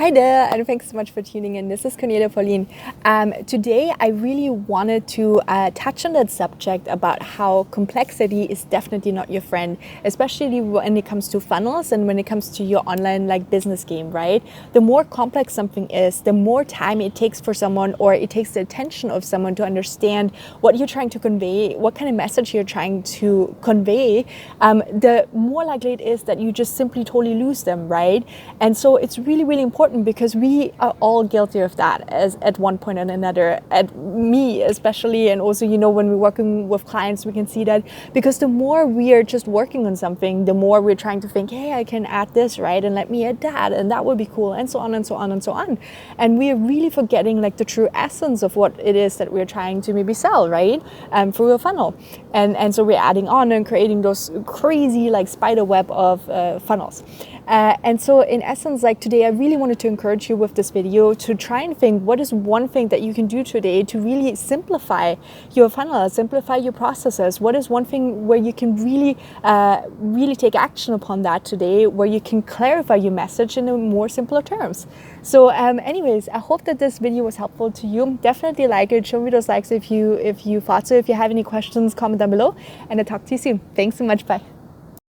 Hi there, and thanks so much for tuning in. This is Cornelia, Pauline. Today, I really wanted to touch on that subject about how complexity is definitely not your friend, especially when it comes to funnels and when it comes to your online business game, right? The more complex something is, the more time it takes for someone, or it takes the attention of someone to understand what you're trying to convey, what kind of message you're trying to convey, the more likely it is that you just simply totally lose them, right? And so it's really, really important because we are all guilty of that as at one point or another, at me especially, and also, when we're working with clients, we can see that because the more we are just working on something, the more we're trying to think, hey, I can add this, right? And let me add that, and that would be cool, and so on and so on and so on. And we are really forgetting the true essence of what it is that we're trying to maybe sell, right? Through a funnel. And so we're adding on and creating those crazy spider web of funnels. And so in essence, today, I really wanted to encourage you with this video to try and think, what is one thing that you can do today to really simplify your funnel, simplify your processes? What is one thing where you can really, really take action upon that today, where you can clarify your message in a more simpler terms? So anyways, I hope that this video was helpful to you. Definitely like it. Show me those likes if you thought so. If you have any questions, comment down below, and I'll talk to you soon. Thanks so much. Bye.